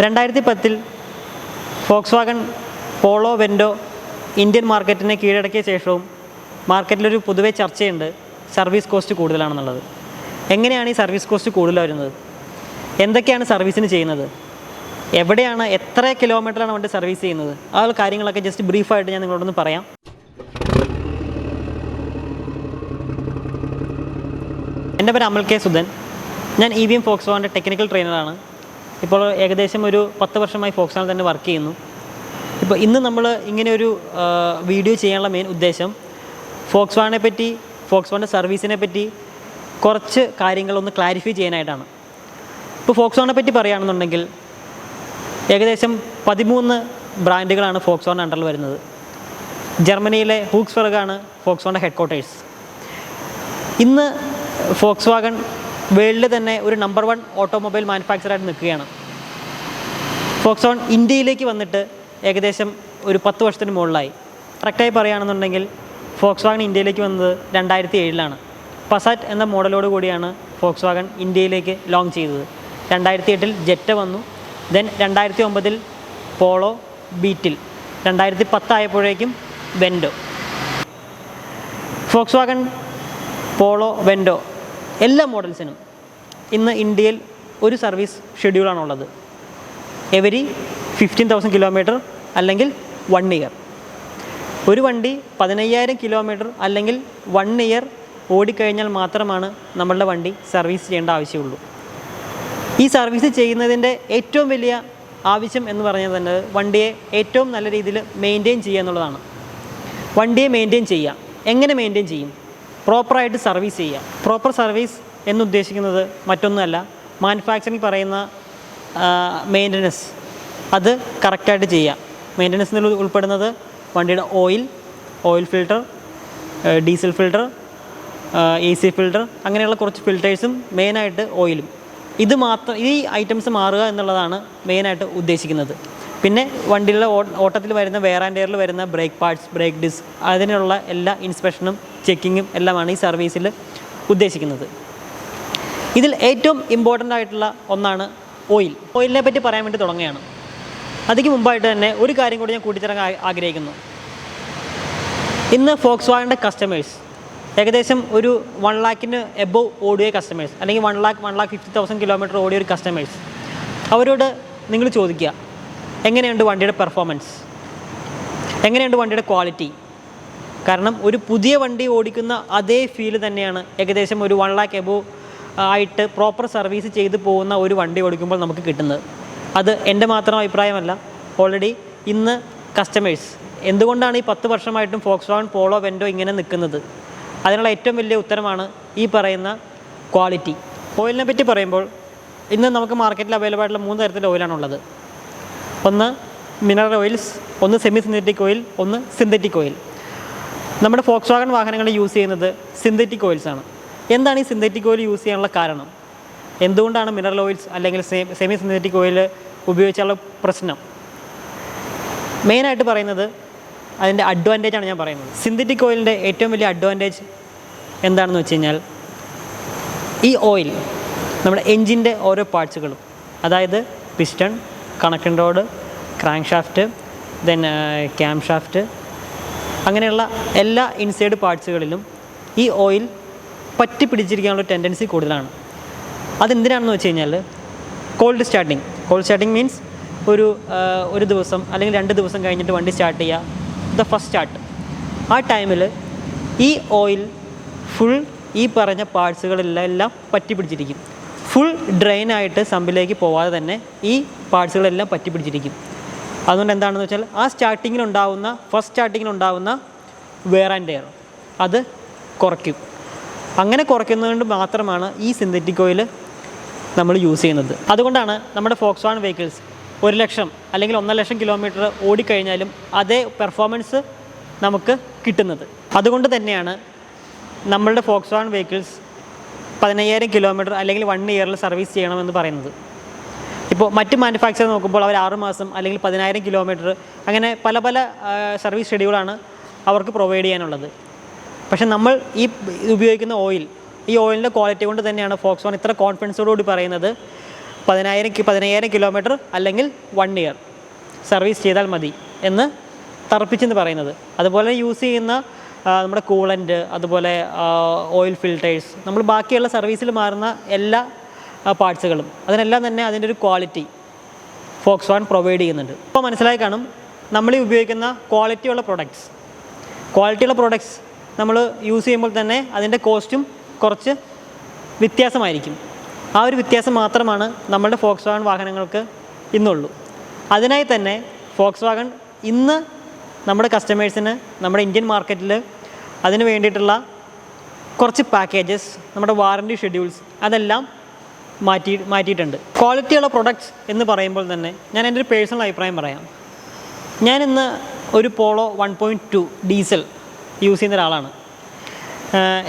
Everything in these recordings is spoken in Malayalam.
2010 ഫോക്സ്വാഗൺ പോളോ വെൻഡോ ഇന്ത്യൻ മാർക്കറ്റിനെ കീഴടക്കിയ ശേഷവും മാർക്കറ്റിലൊരു പൊതുവെ ചർച്ചയുണ്ട് സർവീസ് കോസ്റ്റ് കൂടുതലാണെന്നുള്ളത്. എങ്ങനെയാണ് ഈ സർവീസ് കോസ്റ്റ് കൂടുതൽ വരുന്നത്? എന്തൊക്കെയാണ് സർവീസിന് ചെയ്യുന്നത്? എവിടെയാണ്, എത്ര കിലോമീറ്ററാണ് വണ്ടി സർവീസ് ചെയ്യുന്നത്? ആ കാര്യങ്ങളൊക്കെ ജസ്റ്റ് ബ്രീഫായിട്ട് ഞാൻ നിങ്ങളോടൊന്ന് പറയാം. എൻ്റെ പേര് അമൽ കെ സുധൻ. ഞാൻ EVM ഫോക്സ്വാഗൻ്റെ ടെക്നിക്കൽ ട്രെയിനറാണ്. ഇപ്പോൾ ഏകദേശം ഒരു 10 വർഷമായി ഫോക്സ്വാഗൺ തന്നെ വർക്ക് ചെയ്യുന്നു. ഇപ്പോൾ ഇന്ന് നമ്മൾ ഇങ്ങനെയൊരു വീഡിയോ ചെയ്യാനുള്ള മെയിൻ ഉദ്ദേശം ഫോക്സ്വാഗനെ പറ്റി, ഫോക്സ്വാഗൻ്റെ സർവീസിനെ പറ്റി കുറച്ച് കാര്യങ്ങളൊന്ന് ക്ലാരിഫൈ ചെയ്യാനായിട്ടാണ്. ഇപ്പോൾ ഫോക്സ്വാഗനെ പറ്റി പറയുകയാണെന്നുണ്ടെങ്കിൽ ഏകദേശം 13 ബ്രാൻഡുകളാണ് ഫോക്സ്വാഗൻ അണ്ടറിൽ വരുന്നത്. ജർമ്മനിയിലെ വൂക്സ്ബർഗാണ് ഫോക്സ്വാഗൻ്റെ ഹെഡ് ക്വാർട്ടേഴ്സ്. ഇന്ന് ഫോക്സ്വാഗൺ വേൾഡിൽ തന്നെ ഒരു നമ്പർ 1 ഓട്ടോമൊബൈൽ മാനുഫാക്ചറായിട്ട് നിൽക്കുകയാണ്. ഫോക്സ്വാഗൺ ഇന്ത്യയിലേക്ക് വന്നിട്ട് ഏകദേശം ഒരു 10 വർഷത്തിന് മുകളിലായി. കറക്റ്റായി പറയുകയാണെന്നുണ്ടെങ്കിൽ ഫോക്സ്വാഗൺ ഇന്ത്യയിലേക്ക് വന്നത് 2007 പസാറ്റ് എന്ന മോഡലോട് കൂടിയാണ് ഫോക്സ്വാഗൺ ഇന്ത്യയിലേക്ക് ലോഞ്ച് ചെയ്തത്. 2008 ജെറ്റ വന്നു. ദെൻ 2009 പോളോ, ബീറ്റിൽ, 2010 ആയപ്പോഴേക്കും വെൻഡോ. ഫോക്സ്വാഗൺ പോളോ, വെൻഡോ എല്ലാ മോഡൽസിനും ഇന്ന് ഇന്ത്യയിൽ ഒരു സർവീസ് ഷെഡ്യൂളാണുള്ളത്. എവരി 15,000 കിലോമീറ്റർ അല്ലെങ്കിൽ 1 ഇയർ. ഒരു വണ്ടി 15,000 കിലോമീറ്റർ അല്ലെങ്കിൽ 1 ഇയർ ഓടിക്കഴിഞ്ഞാൽ മാത്രമാണ് നമ്മളുടെ വണ്ടി സർവീസ് ചെയ്യേണ്ട ആവശ്യമുള്ളൂ. ഈ സർവീസ് ചെയ്യുന്നതിൻ്റെ ഏറ്റവും വലിയ ആവശ്യം എന്ന് പറഞ്ഞാൽ തന്നെ വണ്ടിയെ ഏറ്റവും നല്ല രീതിയിൽ മെയിൻറ്റെയിൻ ചെയ്യുക എന്നുള്ളതാണ്. വണ്ടിയെ മെയിൻറ്റെയിൻ ചെയ്യുക. എങ്ങനെ മെയിൻറ്റെയിൻ ചെയ്യും? പ്രോപ്പറായിട്ട് സർവീസ് ചെയ്യുക. പ്രോപ്പർ സർവീസ് എന്നുദ്ദേശിക്കുന്നത് മറ്റൊന്നുമല്ല, മാനുഫാക്ചറിങ് പറയുന്ന മെയിൻ്റനൻസ് അത് കറക്റ്റായിട്ട് ചെയ്യുക. മെയിൻ്റനൻസിൽ ഉൾപ്പെടുന്നത് വണ്ടിയുടെ oil filter, diesel filter, AC filter, അങ്ങനെയുള്ള കുറച്ച് ഫിൽറ്റേഴ്സും മെയിനായിട്ട് ഓയിലും. ഈ ഐറ്റംസ് മാറുക എന്നുള്ളതാണ് മെയിനായിട്ട് ഉദ്ദേശിക്കുന്നത്. പിന്നെ വണ്ടിയിലെ ഓട്ടത്തിൽ വരുന്ന വെയർ ആൻഡ് ടയറിൽ വരുന്ന ബ്രേക്ക് പാർട്സ്, ബ്രേക്ക് ഡിസ്ക്, അതിനുള്ള എല്ലാ ഇൻസ്പെക്ഷനും ചെക്കിങ്ങും എല്ലാമാണ് ഈ സർവീസിൽ ഉദ്ദേശിക്കുന്നത്. ഇതിൽ ഏറ്റവും ഇമ്പോർട്ടൻ്റ് ആയിട്ടുള്ള ഒന്നാണ് ഓയിലിനെ പറ്റി പറയാൻ വേണ്ടി തുടങ്ങുകയാണ്. അതിന് മുമ്പായിട്ട് തന്നെ ഒരു കാര്യം കൂടി ഞാൻ കൂട്ടിത്തരാൻ ആഗ്രഹിക്കുന്നു. ഇന്ന് ഫോക്സ്വാഗൻ്റെ കസ്റ്റമേഴ്സ് ഏകദേശം ഒരു 1 lakhന് എബോവ് ഓടിയ കസ്റ്റമേഴ്സ്, അല്ലെങ്കിൽ 1,50,000 കിലോമീറ്റർ ഓടിയ ഒരു കസ്റ്റമേഴ്സ്, അവരോട് നിങ്ങൾ ചോദിക്കുക, എങ്ങനെയുണ്ട് വണ്ടിയുടെ പെർഫോമൻസ്, എങ്ങനെയുണ്ട് വണ്ടിയുടെ ക്വാളിറ്റി? കാരണം ഒരു പുതിയ വണ്ടി ഓടിക്കുന്ന അതേ ഫീൽ തന്നെയാണ് ഏകദേശം ഒരു 1 lakh എബോവ് ആയിട്ട് പ്രോപ്പർ സർവീസ് ചെയ്ത് പോകുന്ന ഒരു വണ്ടി ഓടിക്കുമ്പോൾ നമുക്ക് കിട്ടുന്നത്. അത് എൻ്റെ മാത്രം അഭിപ്രായമല്ല. ഓൾറെഡി ഇന്ന് കസ്റ്റമേഴ്സ് എന്തുകൊണ്ടാണ് ഈ 10 വർഷമായിട്ടും ഫോക്സ്വാഗൺ പോളോ, വെൻഡോ ഇങ്ങനെ നിൽക്കുന്നത്? അതിനുള്ള ഏറ്റവും വലിയ ഉത്തരമാണ് ഈ പറയുന്ന ക്വാളിറ്റി. ഓയിലിനെ പറ്റി പറയുമ്പോൾ ഇന്ന് നമുക്ക് മാർക്കറ്റിൽ അവൈലബിൾ ആയിട്ടുള്ള 3 തരത്തിലുള്ള ഓയിലാണുള്ളത്. ഒന്ന് മിനറൽ ഓയിൽസ്, ഒന്ന് സെമി സിന്തറ്റിക് ഓയിൽ, ഒന്ന് സിന്തറ്റിക് ഓയിൽ. നമ്മുടെ ഫോക്സ്വാഗൺ വാഹനങ്ങൾ യൂസ് ചെയ്യുന്നത് സിന്തറ്റിക് ഓയിൽസാണ്. എന്താണ് ഈ സിന്തറ്റിക് ഓയിൽ യൂസ് ചെയ്യാനുള്ള കാരണം? എന്തുകൊണ്ടാണ് മിനറൽ ഓയിൽസ് അല്ലെങ്കിൽ സെമി സിന്തറ്റിക് ഓയിൽ ഉപയോഗിച്ചുള്ള പ്രശ്നം? മെയിനായിട്ട് പറയുന്നത് അതിൻ്റെ അഡ്വാൻറ്റേജാണ് ഞാൻ പറയുന്നത്. സിന്തറ്റിക് ഓയിലിൻ്റെ ഏറ്റവും വലിയ അഡ്വാൻറ്റേജ് എന്താണെന്ന് വെച്ച് കഴിഞ്ഞാൽ, ഈ ഓയിൽ നമ്മുടെ എൻജിൻ്റെ ഓരോ പാർട്സുകളും, അതായത് piston, connecting road, crank shaft, then cam shaft, അങ്ങനെയുള്ള എല്ലാ ഇൻസൈഡ് പാർട്സുകളിലും ഈ ഓയിൽ പറ്റി പിടിച്ചിരിക്കാനുള്ള ടെൻഡൻസി കൂടുതലാണ്. അതെന്തിനാണെന്ന് വെച്ച് കഴിഞ്ഞാൽ, കോൾഡ് സ്റ്റാർട്ടിങ് മീൻസ് ഒരു ദിവസം അല്ലെങ്കിൽ 2 ദിവസം കഴിഞ്ഞിട്ട് വണ്ടി സ്റ്റാർട്ട് ചെയ്യുക, ദ ഫസ്റ്റ് സ്റ്റാർട്ട്. ആ ടൈമിൽ ഈ ഓയിൽ ഫുൾ ഈ പറഞ്ഞ പാർട്സുകളെല്ലാം പറ്റി പിടിച്ചിരിക്കും. ഫുൾ ഡ്രെയിനായിട്ട് സമ്പിലേക്ക് പോവാതെ തന്നെ ഈ പാർട്സുകളെല്ലാം പറ്റി പിടിച്ചിരിക്കും. അതുകൊണ്ട് എന്താണെന്ന് വെച്ചാൽ ഫസ്റ്റ് സ്റ്റാർട്ടിങ്ങിലുണ്ടാവുന്ന വെയർ ആൻഡ് ടയർ അത് കുറയ്ക്കും. അങ്ങനെ കുറയ്ക്കുന്നതുകൊണ്ട് മാത്രമാണ് ഈ സിന്തറ്റിക് ഓയിൽ നമ്മൾ യൂസ് ചെയ്യുന്നത്. അതുകൊണ്ടാണ് നമ്മുടെ ഫോക്സ്വാഗൺ വെഹിക്കിൾസ് 1,00,000 അല്ലെങ്കിൽ 1,50,000 കിലോമീറ്റർ ഓടിക്കഴിഞ്ഞാലും അതേ പെർഫോമൻസ് നമുക്ക് കിട്ടുന്നത്. അതുകൊണ്ട് തന്നെയാണ് നമ്മളുടെ ഫോക്സ്വാഗൺ വെഹിക്കിൾസ് 15,000 കിലോമീറ്റർ അല്ലെങ്കിൽ 1 ഇയറിൽ സർവീസ് ചെയ്യണമെന്ന് പറയുന്നത്. ഇപ്പോൾ മറ്റ് മാനുഫാക്ചർ നോക്കുമ്പോൾ അവർ 6 മാസം അല്ലെങ്കിൽ 10,000 കിലോമീറ്റർ, അങ്ങനെ പല സർവീസ് ഷെഡ്യൂളാണ് അവർക്ക് പ്രൊവൈഡ് ചെയ്യാനുള്ളത്. പക്ഷെ നമ്മൾ ഈ ഉപയോഗിക്കുന്ന ഈ ഓയിലിൻ്റെ ക്വാളിറ്റി കൊണ്ട് തന്നെയാണ് ഫോക്സ്വാഗൺ ഇത്ര കോൺഫിഡൻസോടുകൂടി പറയുന്നത് 15,000 കിലോമീറ്റർ അല്ലെങ്കിൽ 1 ഇയർ സർവീസ് ചെയ്താൽ മതി എന്ന് തറപ്പിച്ചെന്ന് പറയുന്നത്. അതുപോലെ യൂസ് ചെയ്യുന്ന നമ്മുടെ കൂളൻ്റ്, അതുപോലെ ഓയിൽ ഫിൽറ്റേഴ്സ്, നമ്മൾ ബാക്കിയുള്ള സർവീസിൽ മാറുന്ന എല്ലാ പാർട്സുകളും അതിനെല്ലാം തന്നെ അതിൻ്റെ ഒരു ക്വാളിറ്റി Volkswagen പ്രൊവൈഡ് ചെയ്യുന്നുണ്ട്. ഇപ്പോൾ മനസ്സിലായി കാണും, നമ്മൾ ഈ ഉപയോഗിക്കുന്ന ക്വാളിറ്റിയുള്ള പ്രൊഡക്ട്സ് നമ്മൾ യൂസ് ചെയ്യുമ്പോൾ തന്നെ അതിൻ്റെ കോസ്റ്റും കുറച്ച് വ്യത്യാസമായിരിക്കും. ആ ഒരു വ്യത്യാസം മാത്രമാണ് നമ്മളുടെ Volkswagen വാഹനങ്ങൾക്ക് ഇന്നുള്ളൂ. അതിനായി തന്നെ Volkswagen ഇന്ന് നമ്മുടെ കസ്റ്റമേഴ്സിന് നമ്മുടെ ഇന്ത്യൻ മാർക്കറ്റിൽ അതിന് വേണ്ടിയിട്ടുള്ള കുറച്ച് പാക്കേജസ്, നമ്മുടെ വാറണ്ടി ഷെഡ്യൂൾസ് അതെല്ലാം മാറ്റിയിട്ടുണ്ട്. ക്വാളിറ്റിയുള്ള പ്രൊഡക്ട്സ് എന്ന് പറയുമ്പോൾ തന്നെ ഞാൻ എൻ്റെ ഒരു പേഴ്സണൽ അഭിപ്രായം പറയാം. ഞാനിന്ന് ഒരു പോളോ 1.2 ഡീസൽ യൂസ് ചെയ്യുന്ന ഒരാളാണ്.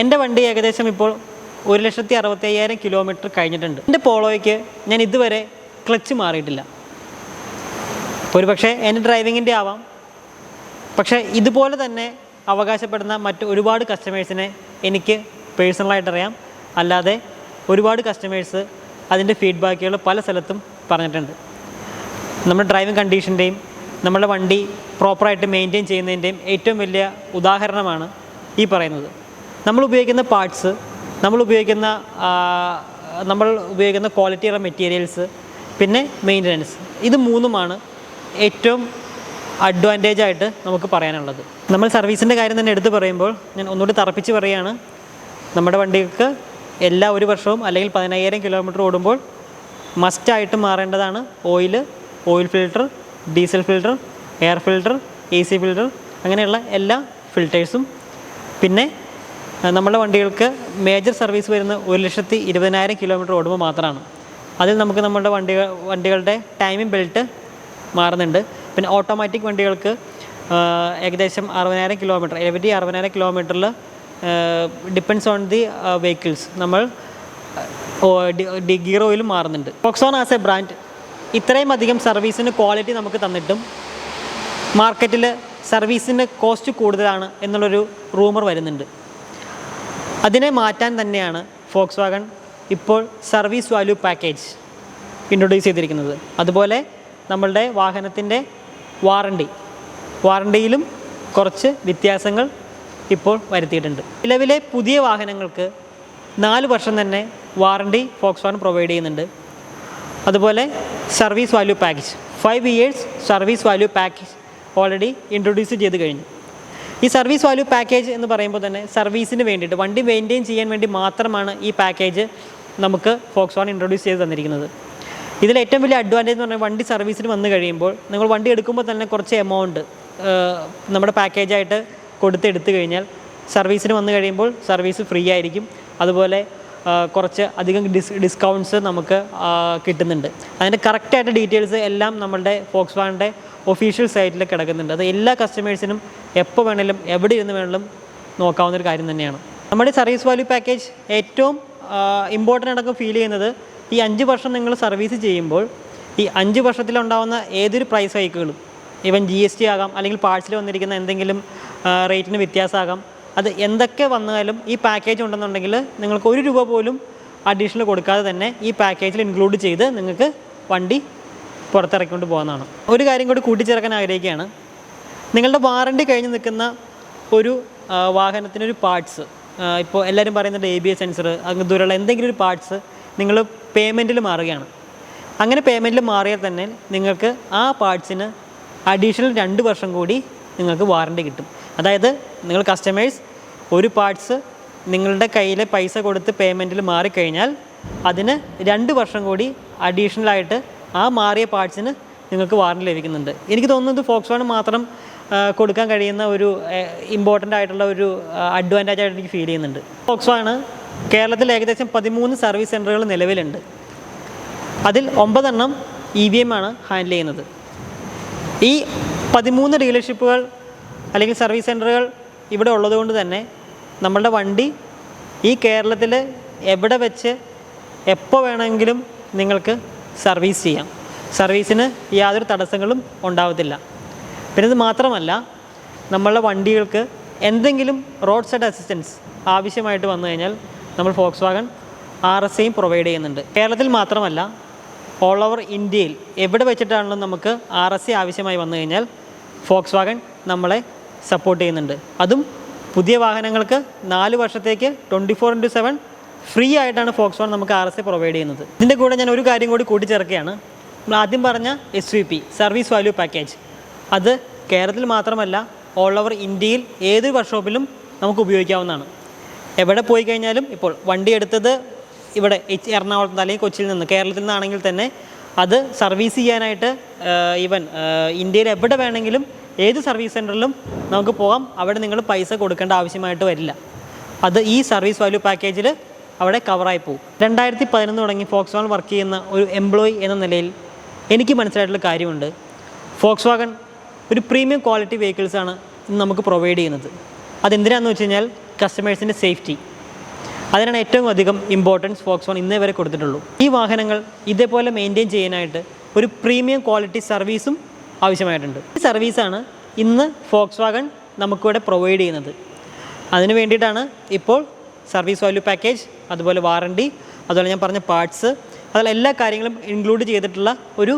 എൻ്റെ വണ്ടി ഏകദേശം ഇപ്പോൾ 1,65,000 കിലോമീറ്റർ കഴിഞ്ഞിട്ടുണ്ട്. എൻ്റെ പോളോയ്ക്ക് ഞാൻ ഇതുവരെ ക്ലച്ച് മാറിയിട്ടില്ല. ഒരു പക്ഷേ എൻ്റെ ഡ്രൈവിങ്ങിൻ്റെ ആവാം, പക്ഷേ ഇതുപോലെ തന്നെ അവകാശപ്പെടുന്ന മറ്റ് ഒരുപാട് കസ്റ്റമേഴ്സിനെ എനിക്ക് പേഴ്സണലായിട്ടറിയാം. അല്ലാതെ ഒരുപാട് കസ്റ്റമേഴ്സ് അതിൻ്റെ ഫീഡ്ബാക്കുകൾ പല സ്ഥലത്തും പറഞ്ഞിട്ടുണ്ട്. നമ്മുടെ ഡ്രൈവിംഗ് കണ്ടീഷൻ്റെയും നമ്മുടെ വണ്ടി പ്രോപ്പറായിട്ട് മെയിൻറ്റെയിൻ ചെയ്യുന്നതിൻ്റെയും ഏറ്റവും വലിയ ഉദാഹരണമാണ് ഈ പറയുന്നത്. നമ്മൾ ഉപയോഗിക്കുന്ന പാർട്സ്, നമ്മൾ ഉപയോഗിക്കുന്ന ക്വാളിറ്റിയുള്ള മെറ്റീരിയൽസ്, പിന്നെ മെയിൻ്റനൻസ്, ഇത് മൂന്നുമാണ് ഏറ്റവും അഡ്വാൻറ്റേജ് ആയിട്ട് നമുക്ക് പറയാനുള്ളത്. നമ്മൾ സർവീസിൻ്റെ കാര്യം തന്നെ എടുത്ത് പറയുമ്പോൾ ഞാൻ ഒന്നുകൂടി തറപ്പിച്ച് പറയുകയാണ്, നമ്മുടെ വണ്ടികൾക്ക് എല്ലാ 1 വർഷവും അല്ലെങ്കിൽ 15,000 കിലോമീറ്റർ ഓടുമ്പോൾ മസ്റ്റായിട്ട് മാറേണ്ടതാണ് oil filter, diesel filter, air filter, AC filter, അങ്ങനെയുള്ള എല്ലാ ഫിൽറ്റേഴ്സും. പിന്നെ നമ്മുടെ വണ്ടികൾക്ക് മേജർ സർവീസ് വരുന്ന 1,20,000 കിലോമീറ്റർ ഓടുമ്പോൾ മാത്രമാണ്. അതിൽ നമുക്ക് നമ്മുടെ വണ്ടികളുടെ ടൈമിംഗ് ബെൽറ്റ് മാറുന്നുണ്ട്. പിന്നെ ഓട്ടോമാറ്റിക് വണ്ടികൾക്ക് ഏകദേശം 60,000 കിലോമീറ്റർ, 60,000 കിലോമീറ്ററിൽ ഡിപ്പെൻഡ്സ് ഓൺ ദി വെഹിക്കിൾസ് നമ്മൾ ഗിയർ ഓയിലും മാറുന്നുണ്ട്. Volkswagen ആസ് എ ബ്രാൻഡ് ഇത്രയും അധികം സർവീസിന് ക്വാളിറ്റി നമുക്ക് തന്നിട്ടും മാർക്കറ്റിൽ സർവീസിന് കോസ്റ്റ് കൂടുതലാണ് എന്നുള്ളൊരു റൂമർ വരുന്നുണ്ട്. അതിനെ മാറ്റാൻ തന്നെയാണ് Volkswagen ഇപ്പോൾ സർവീസ് വാല്യൂ പാക്കേജ് ഇൻട്രൊഡ്യൂസ് ചെയ്തിരിക്കുന്നത്. അതുപോലെ നമ്മളുടെ വാഹനത്തിൻ്റെ വാറണ്ടിയിലും കുറച്ച് വ്യത്യാസങ്ങൾ ഇപ്പോൾ വരുത്തിയിട്ടുണ്ട്. നിലവിലെ പുതിയ വാഹനങ്ങൾക്ക് 4 വർഷം തന്നെ വാറണ്ടി Volkswagen പ്രൊവൈഡ് ചെയ്യുന്നുണ്ട്. അതുപോലെ service value package 5 years service value package already introduce ചെയ്ത് കഴിഞ്ഞു. ഈ സർവീസ് വാല്യൂ പാക്കേജ് എന്ന് പറയുമ്പോൾ തന്നെ സർവീസിന് വേണ്ടിയിട്ട്, വണ്ടി മെയിൻറ്റെയിൻ ചെയ്യാൻ വേണ്ടി മാത്രമാണ് ഈ പാക്കേജ് നമുക്ക് Volkswagen ഇൻട്രൊഡ്യൂസ് ചെയ്ത് തന്നിരിക്കുന്നത്. ഇതിൽ ഏറ്റവും വലിയ അഡ്വാൻറ്റേജ് എന്ന് പറഞ്ഞാൽ വണ്ടി സർവീസിന് വന്നു കഴിയുമ്പോൾ നിങ്ങൾ വണ്ടി എടുക്കുമ്പോൾ തന്നെ കുറച്ച് എമൗണ്ട് നമ്മുടെ പാക്കേജായിട്ട് എടുത്തു കഴിഞ്ഞാൽ സർവീസിന് വന്നു കഴിയുമ്പോൾ സർവീസ് ഫ്രീ ആയിരിക്കും. അതുപോലെ കുറച്ച് അധികം ഡിസ്കൗണ്ട്സ് നമുക്ക് കിട്ടുന്നുണ്ട്. അതിൻ്റെ കറക്റ്റായിട്ട് ഡീറ്റെയിൽസ് എല്ലാം നമ്മളുടെ Volkswagenൻ്റെ ഒഫീഷ്യൽ സൈറ്റിൽ കിടക്കുന്നുണ്ട്. അത് എല്ലാ കസ്റ്റമേഴ്സിനും എപ്പോൾ വേണമെങ്കിലും എവിടെ ഇരുന്ന് വേണമെങ്കിലും നോക്കാവുന്നൊരു കാര്യം തന്നെയാണ്. നമ്മുടെ സർവീസ് വാല്യൂ പാക്കേജ് ഏറ്റവും ഇമ്പോർട്ടൻ്റ് ആയിട്ടൊക്കെ ഫീൽ ചെയ്യുന്നത് ഈ 5 വർഷം നിങ്ങൾ സർവീസ് ചെയ്യുമ്പോൾ ഈ 5 വർഷത്തിലുണ്ടാകുന്ന ഏതൊരു പ്രൈസ് ഹൈക്കുകളും, ഈവൻ GST ആകാം, അല്ലെങ്കിൽ പാർട്സിൽ വന്നിരിക്കുന്ന എന്തെങ്കിലും റേറ്റിന് വ്യത്യാസമാകാം, അത് എന്തൊക്കെ വന്നാലും ഈ പാക്കേജ് ഉണ്ടെന്നുണ്ടെങ്കിൽ നിങ്ങൾക്ക് 1 രൂപ പോലും അഡീഷണൽ കൊടുക്കാതെ തന്നെ ഈ പാക്കേജിൽ ഇൻക്ലൂഡ് ചെയ്ത് നിങ്ങൾക്ക് വണ്ടി പുറത്തിറക്കിക്കൊണ്ട് പോകുന്നതാണ്. ഒരു കാര്യം കൂടി കൂട്ടിച്ചേർക്കാൻ ആഗ്രഹിക്കുകയാണ്. നിങ്ങളുടെ വാറണ്ടി കഴിഞ്ഞ് നിൽക്കുന്ന ഒരു വാഹനത്തിനൊരു പാർട്സ്, ഇപ്പോൾ എല്ലാവരും പറയുന്നുണ്ട് ABS സെൻസർ, അങ്ങ് ദൂരമുള്ള എന്തെങ്കിലും ഒരു പാർട്സ് നിങ്ങൾ പേയ്മെൻറ്റിൽ മാറുകയാണ്. അങ്ങനെ പേയ്മെൻറ്റിൽ മാറിയാൽ തന്നെ നിങ്ങൾക്ക് ആ പാർട്സിന് അഡീഷണൽ 2 വർഷം കൂടി നിങ്ങൾക്ക് വാറണ്ടി കിട്ടും. അതായത് നിങ്ങൾ കസ്റ്റമേഴ്സ് ഒരു പാർട്സ് നിങ്ങളുടെ കയ്യിൽ പൈസ കൊടുത്ത് പേയ്മെൻറ്റിൽ മാറിക്കഴിഞ്ഞാൽ അതിന് 2 വർഷം കൂടി അഡീഷണലായിട്ട് ആ മാറിയ പാർട്സിന് നിങ്ങൾക്ക് വാറണ്ടി ലഭിക്കുന്നുണ്ട്. എനിക്ക് തോന്നുന്നത് Volkswagen മാത്രം കൊടുക്കാൻ കഴിയുന്ന ഒരു ഇമ്പോർട്ടൻ്റ് ആയിട്ടുള്ള ഒരു അഡ്വാൻറ്റേജ് ആയിട്ട് എനിക്ക് ഫീൽ ചെയ്യുന്നുണ്ട്. Volkswagen കേരളത്തിൽ ഏകദേശം 13 സർവീസ് സെൻറ്ററുകൾ നിലവിലുണ്ട്. അതിൽ 9 എണ്ണം EVM ആണ് ഹാൻഡിൽ ചെയ്യുന്നത്. ഈ 13 ഡീലർഷിപ്പുകൾ അല്ലെങ്കിൽ സർവീസ് സെൻറ്ററുകൾ ഇവിടെ ഉള്ളതുകൊണ്ട് തന്നെ നമ്മളുടെ വണ്ടി ഈ കേരളത്തിൽ എവിടെ വെച്ച് എപ്പോൾ വേണമെങ്കിലും നിങ്ങൾക്ക് സർവീസ് ചെയ്യാം. സർവീസിന് യാതൊരു തടസ്സങ്ങളും ഉണ്ടാവത്തില്ല. പിന്നെ ഇത് മാത്രമല്ല, നമ്മളുടെ വണ്ടികൾക്ക് എന്തെങ്കിലും റോഡ് സൈഡ് അസിസ്റ്റൻസ് ആവശ്യമായിട്ട് വന്നു കഴിഞ്ഞാൽ നമ്മൾ Volkswagen RSAയും പ്രൊവൈഡ് ചെയ്യുന്നുണ്ട്. കേരളത്തിൽ മാത്രമല്ല ഓൾ ഓവർ ഇന്ത്യയിൽ എവിടെ വെച്ചിട്ടാണെങ്കിലും നമുക്ക് RSA ആവശ്യമായി വന്നു കഴിഞ്ഞാൽ Volkswagen നമ്മളെ സപ്പോർട്ട് ചെയ്യുന്നുണ്ട്. അതും പുതിയ വാഹനങ്ങൾക്ക് 4 വർഷത്തേക്ക് 24/7 ഫ്രീ ആയിട്ടാണ് Volkswagen നമുക്ക് RSA പ്രൊവൈഡ് ചെയ്യുന്നത്. ഇതിൻ്റെ കൂടെ ഞാൻ ഒരു കാര്യം കൂടി കൂട്ടിച്ചേർക്കുകയാണ്. നമ്മൾ ആദ്യം പറഞ്ഞ SVP സർവീസ് വാല്യൂ പാക്കേജ്, അത് കേരളത്തിൽ മാത്രമല്ല ഓൾ ഓവർ ഇന്ത്യയിൽ ഏതൊരു വർക്ക്ഷോപ്പിലും നമുക്ക് ഉപയോഗിക്കാവുന്നതാണ്. എവിടെ പോയി കഴിഞ്ഞാലും ഇപ്പോൾ വണ്ടി എടുത്തത് ഇവിടെ എറണാകുളത്ത് അല്ലെങ്കിൽ കൊച്ചിയിൽ നിന്ന് കേരളത്തിൽ നിന്നാണെങ്കിൽ തന്നെ അത് സർവീസ് ചെയ്യാനായിട്ട് ഈവൻ ഇന്ത്യയിൽ എവിടെ വേണമെങ്കിലും ഏത് സർവീസ് സെൻറ്ററിലും നമുക്ക് പോകാം. അവിടെ നിങ്ങൾ പൈസ കൊടുക്കേണ്ട ആവശ്യമായിട്ട് വരില്ല. അത് ഈ സർവീസ് വാല്യൂ പാക്കേജിൽ അവിടെ കവറായി പോകും. 2011 തുടങ്ങി Volkswagen വർക്ക് ചെയ്യുന്ന ഒരു എംപ്ലോയി എന്ന നിലയിൽ എനിക്ക് മനസ്സിലായിട്ടുള്ള കാര്യമുണ്ട്. Volkswagen ഒരു പ്രീമിയം ക്വാളിറ്റി വെഹിക്കിൾസാണ് ഇന്ന് നമുക്ക് പ്രൊവൈഡ് ചെയ്യുന്നത്. അതെന്തിനാണെന്ന് വെച്ച് കഴിഞ്ഞാൽ കസ്റ്റമേഴ്സിൻ്റെ സേഫ്റ്റി, അതിനാണ് ഏറ്റവും അധികം ഇമ്പോർട്ടൻസ് Volkswagen ഇന്നേ വരെ കൊടുത്തിട്ടുള്ളൂ. ഈ വാഹനങ്ങൾ ഇതേപോലെ മെയിൻറ്റെയിൻ ചെയ്യാനായിട്ട് ഒരു പ്രീമിയം ക്വാളിറ്റി സർവീസും ആവശ്യമായിട്ടുണ്ട്. ഈ സർവീസാണ് ഇന്ന് Volkswagen നമുക്കിവിടെ പ്രൊവൈഡ് ചെയ്യുന്നത്. അതിന് വേണ്ടിയിട്ടാണ് ഇപ്പോൾ സർവീസ് വാല്യൂ പാക്കേജ്, അതുപോലെ വാറണ്ടി, അതുപോലെ ഞാൻ പറഞ്ഞ പാർട്സ്, അതുപോലെ എല്ലാ കാര്യങ്ങളും ഇൻക്ലൂഡ് ചെയ്തിട്ടുള്ള ഒരു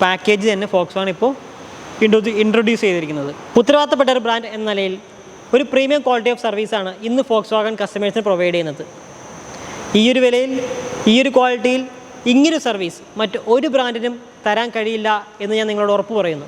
പാക്കേജ് തന്നെ Volkswagen ഇപ്പോൾ ഇൻട്രൊഡ്യൂസ് ചെയ്തിരിക്കുന്നത്. ഉത്തരവാദിത്തപ്പെട്ട ഒരു ബ്രാൻഡ് എന്ന നിലയിൽ ഒരു പ്രീമിയം ക്വാളിറ്റി ഓഫ് സർവീസാണ് ഇന്ന് Volkswagen കസ്റ്റമേഴ്സിന് പ്രൊവൈഡ് ചെയ്യുന്നത്. ഈ ഒരു വിലയിൽ, ഈ ഒരു ക്വാളിറ്റിയിൽ ഇങ്ങനൊരു സർവീസ് മറ്റ് ഒരു ബ്രാൻഡിനും തരാൻ കഴിയില്ല എന്ന് ഞാൻ നിങ്ങളോട് ഉറപ്പ് പറയുന്നു.